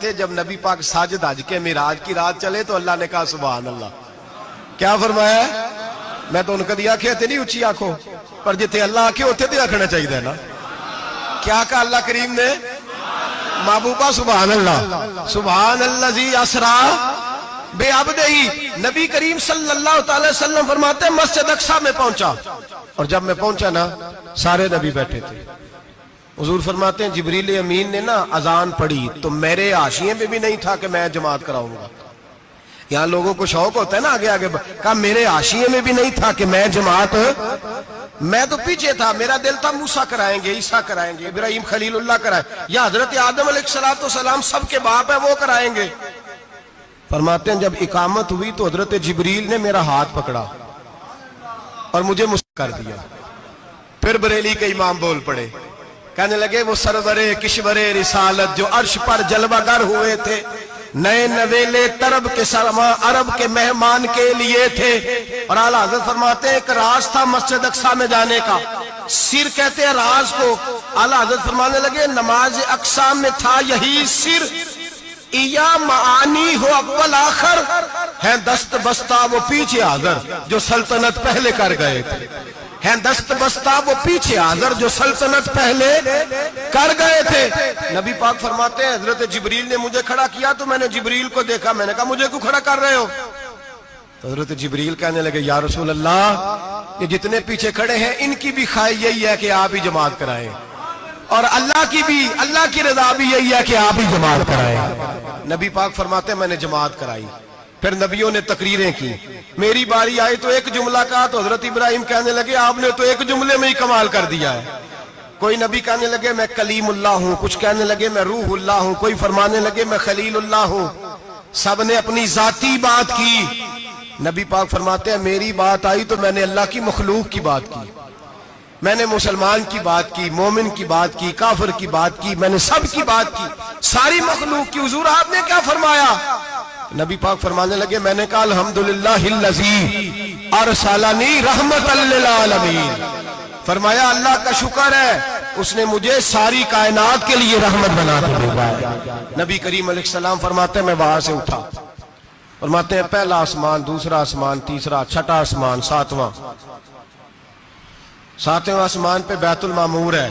تھے جب نبی پاک ساجد حج کے معراج کی رات چلے تو اللہ نے کہا سبحان اللہ. کیا فرمایا؟ میں تو ان کو دیا کہ نہیں اچھی آنکھوں پر جتے اللہ آکھے ہوتے تو آکھنا چاہیے نا. کیا کہا اللہ کریم نے؟ محبوبہ سبحان اللہ. سبحان الذی اسرا بے عبدہی. نبی کریم صلی اللہ تعالی وسلم فرماتے ہیں مسجد اقصی میں پہنچا اور جب میں پہنچا نا سارے نبی بیٹھے تھے. حضور فرماتے ہیں جبریل امین نے نا اذان پڑھی تو میرے حاشیے میں بھی نہیں تھا کہ میں جماعت کراؤں گا. یہاں لوگوں کو شوق ہوتا ہے نا آگے آگے کہا میرے حاشیے میں بھی نہیں تھا کہ میں جماعت. میں تو پیچھے تھا. میرا دل تھا موسیٰ کرائیں گے, عیسیٰ کرائیں گے, ابراہیم خلیل اللہ کرائیں یا حضرت آدم علیہ السلام سب کے باپ ہے وہ کرائیں گے. فرماتے ہیں جب اقامت ہوئی تو حضرت جبریل نے میرا ہاتھ پکڑا اور مجھے مسکر کر دیا. پھر بریلی کے امام بول پڑے, کہنے لگے وہ سرور کشور رسالت جو عرش پر جلوہ گر ہوئے تھے, نئے نویلے طرب کے سرما عرب کے مہمان کے لیے تھے. اور اعلیٰ حضرت فرماتے ہیں ایک راز تھا مسجد اقصی میں جانے کا, سر کہتے ہیں راز کو. اعلیٰ حضرت فرمانے لگے نماز اقصی میں تھا یہی سر, یا معانی ہو اول آخر ہیں دست بستہ وہ پیچھے حاضر جو سلطنت پہلے کر گئے تھے. ہیں دست بستہ وہ پیچھے حاضر جو سلطنت پہلے کر گئے تھے. نبی پاک فرماتے ہیں حضرت جبریل نے مجھے کھڑا کیا تو میں نے جبریل کو دیکھا. میں نے کہا مجھے کیوں کھڑا کر رہے ہو؟ تو حضرت جبریل کہنے لگے یا رسول اللہ یہ جتنے پیچھے کھڑے ہیں ان کی بھی خواہش یہی ہے کہ آپ ہی جماعت کرائیں, اور اللہ کی رضا بھی یہی ہے کہ آپ ہی جماعت کرائیں. نبی پاک فرماتے ہیں میں نے جماعت کرائی. پھر نبیوں نے تقریریں کی. میری باری آئی تو ایک جملہ کہا تو حضرت ابراہیم کہنے لگے آپ نے تو ایک جملے میں ہی کمال کر دیا ہے. کوئی نبی کہنے لگے میں کلیم اللہ ہوں, کچھ کہنے لگے میں روح اللہ ہوں, کوئی فرمانے لگے میں خلیل اللہ ہوں. سب نے اپنی ذاتی بات کی. نبی پاک فرماتے ہیں میری بات آئی تو میں نے اللہ کی مخلوق کی بات کی. میں نے مسلمان کی بات کی, مومن کی بات کی, کافر کی بات کی, میں نے سب کی بات کی, ساری مخلوق کی. حضور آپ نے کیا فرمایا؟ نبی پاک فرمانے لگے میں نے کہا الحمدللہ الذی ارسلنی رحمت للعالمین. فرمایا اللہ کا شکر ہے اس نے مجھے ساری کائنات کے لیے رحمت بنا کے بھیجا ہے. نبی کریم علیہ السلام فرماتے ہیں میں وہاں سے اٹھا. فرماتے ہیں پہلا آسمان, دوسرا آسمان, تیسرا, چھٹا آسمان, ساتواں آسمان پہ بیت المعمور ہے,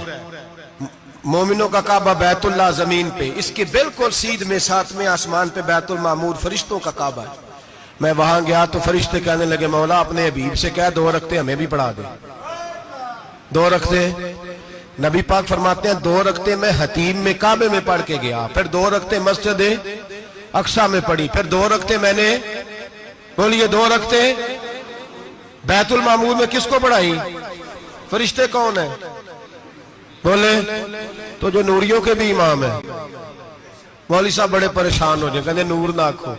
مومنوں کا کعبہ بیت اللہ زمین پہ, اس کے بالکل سیدھ میں ساتویں آسمان پہ بیت المعمور فرشتوں کا کعبہ ہے. میں وہاں گیا تو فرشتے کہنے لگے مولا اپنے حبیب سے کہہ 2 رکعتیں ہمیں بھی پڑھا دے. 2 رکعتیں. نبی پاک فرماتے ہیں 2 رکعتیں میں حتیم میں کعبے میں پڑھ کے گیا, پھر 2 رکعتیں مسجد اقصی میں پڑھی, پھر 2 رکعتیں میں نے بولیے 2 رکعتیں بیت المعمور میں کس کو پڑھائی؟ فرشتے کون ہیں بولے؟ تو جو نوریوں کے بھی امام ہیں. مولوی صاحب بڑے پریشان ہو جائیں, کہتے نور نہ آکھو.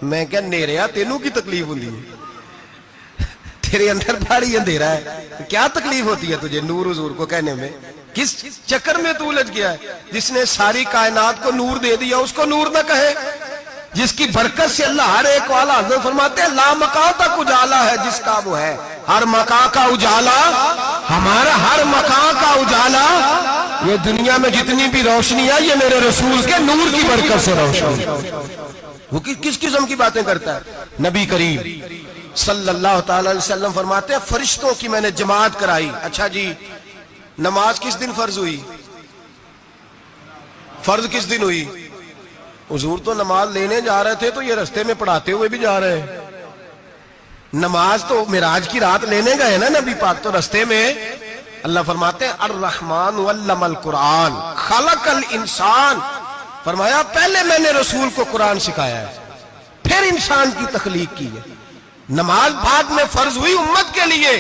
میں کہا نیریا تینوں کی تکلیف ہوتی ہے, تیرے اندر بڑی اندھیرا ہے, کیا تکلیف ہوتی ہے تجھے نور حضور کو کہنے میں؟ کس چکر میں تو الجھ گیا ہے؟ جس نے ساری کائنات کو نور دے دیا اس کو نور نہ کہے, جس کی برکت سے اللہ ہر ایک والا. حضرت فرماتے ہیں لا مکان تک اجالا ہے جس کا وہ ہے, ہر مکان کا اجالا ہمارا, ہر مکان کا اجالا. یہ دنیا میں جتنی بھی روشنی ہے یہ میرے رسول کے نور کی برکت سے روشنی. وہ کس قسم کی باتیں کرتا ہے؟ نبی کریم صلی اللہ تعالی علیہ وسلم فرماتے ہیں فرشتوں کی میں نے جماعت کرائی. اچھا جی نماز کس دن فرض ہوئی؟ فرض کس دن ہوئی؟ حضور تو نماز لینے جا رہے تھے تو یہ رستے میں پڑھاتے ہوئے بھی جا رہے ہیں. نماز تو معراج کی رات لینے گئے نا نبی پاک, تو رستے میں اللہ فرماتے ہیں الرحمن علم القرآن خلق الانسان. فرمایا پہلے میں نے رسول کو قرآن سکھایا ہے, پھر انسان کی تخلیق کی ہے. نماز بعد میں فرض ہوئی امت کے لیے.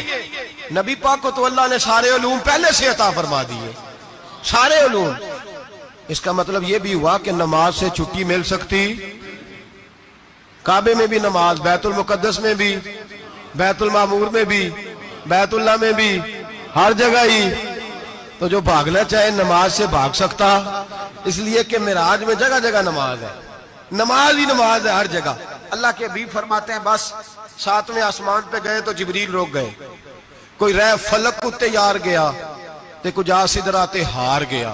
نبی پاک کو تو اللہ نے سارے علوم پہلے سے عطا فرما دیے, سارے علوم. اس کا مطلب یہ بھی ہوا کہ نماز سے چھٹی مل سکتی. کعبے میں بھی نماز, بیت المقدس میں بھی, بیت المعمور میں بھی, بیت اللہ میں بھی, ہر جگہ ہی. تو جو بھاگنا چاہے نماز سے بھاگ سکتا, اس لیے کہ معراج میں جگہ جگہ نماز ہے, نماز ہی نماز ہے ہر جگہ. اللہ کے حبیب فرماتے ہیں بس 7ویں آسمان پہ گئے تو جبریل روک گئے. کوئی رہ فلک کو تیار گیا تے کجا سدراتے ہار گیا,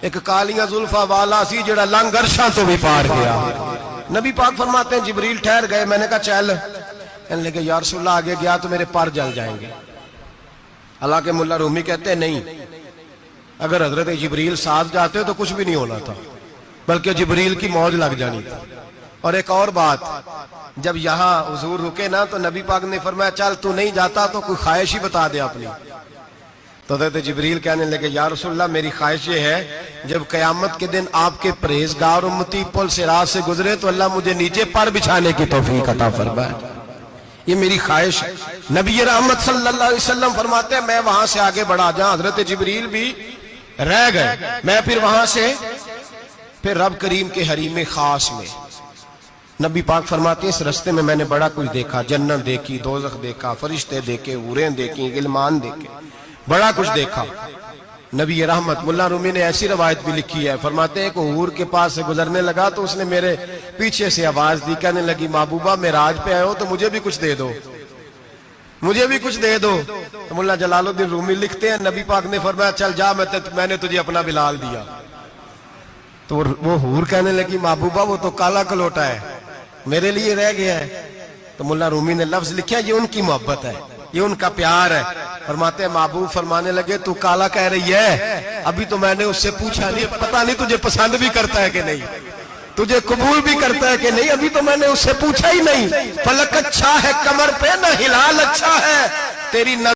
ایک کالیاں زلفا والا سی جڑا لنگ عرشاں تو بھی پار گیا. نبی پاک فرماتے ہیں جبریل ٹھہر گئے. میں نے کہا چل. کہنے لگے یا رسول اللہ آگے گیا تو میرے پر جل جائیں گے. حالانکہ ملا رومی کہتے ہیں نہیں, اگر حضرت جبریل ساتھ جاتے تو کچھ بھی نہیں ہونا تھا, بلکہ جبریل کی موج لگ جانی تھی. اور ایک اور بات, جب یہاں حضور رکے نا تو نبی پاک نے فرمایا چل تو نہیں جاتا تو کوئی خواہش ہی بتا دے اپنی. تو حضرت جبریل کہنے لگے یا رسول اللہ میری خواہش یہ ہے جب قیامت کے دن آپ کے پرہیزگار امتی پل سے راہ سے گزرے تو اللہ مجھے نیچے پر بچھانے کی توفیق عطا فرمائے. یہ میری خواہش ہے. نبی رحمت صلی اللہ علیہ وسلم فرماتے ہیں میں وہاں سے آگے بڑھا جاؤں. حضرت جبریل بھی رہ گئے. میں پھر وہاں سے پھر رب کریم کے حریم خاص میں. نبی پاک فرماتے ہیں اس رستے میں نے بڑا کچھ دیکھا. جنت دیکھی, دوزخ دیکھا, فرشتے دیکھے, حوریں دیکھی, غلمان دیکھے, بڑا کچھ دیکھا. نبی رحمت ملا رومی نے ایسی روایت بھی لکھی ہے, فرماتے ہیں کہ حور کے پاس سے گزرنے لگا تو اس نے میرے پیچھے سے آواز دی, کہنے لگی محبوبہ معراج پہ آئے ہو تو مجھے بھی کچھ دے دو, مجھے بھی کچھ دے دو. تو ملا جلال الدین رومی لکھتے ہیں نبی پاک نے فرمایا چل جا میں نے تجھے اپنا بلال دیا. تو وہ حور کہنے لگی محبوبہ وہ تو کالا کلوٹا ہے, میرے لیے رہ گیا ہے. تو ملا رومی نے لفظ لکھا یہ ان کی محبت ہے, یہ ان کا پیار ہے. فرماتے ہیں محبوب فرمانے لگے تو کالا کہہ رہی ہے, ابھی تو میں نے اس سے پوچھا نہیں, پتہ نہیں تجھے پسند بھی کرتا ہے کہ نہیں, تجھے قبول بھی کرتا ہے کہ نہیں, ابھی تو میں نے اس سے پوچھا ہی نہیں. فلک اچھا ہے کمر پہ نہ ہلال اچھا ہے, تیری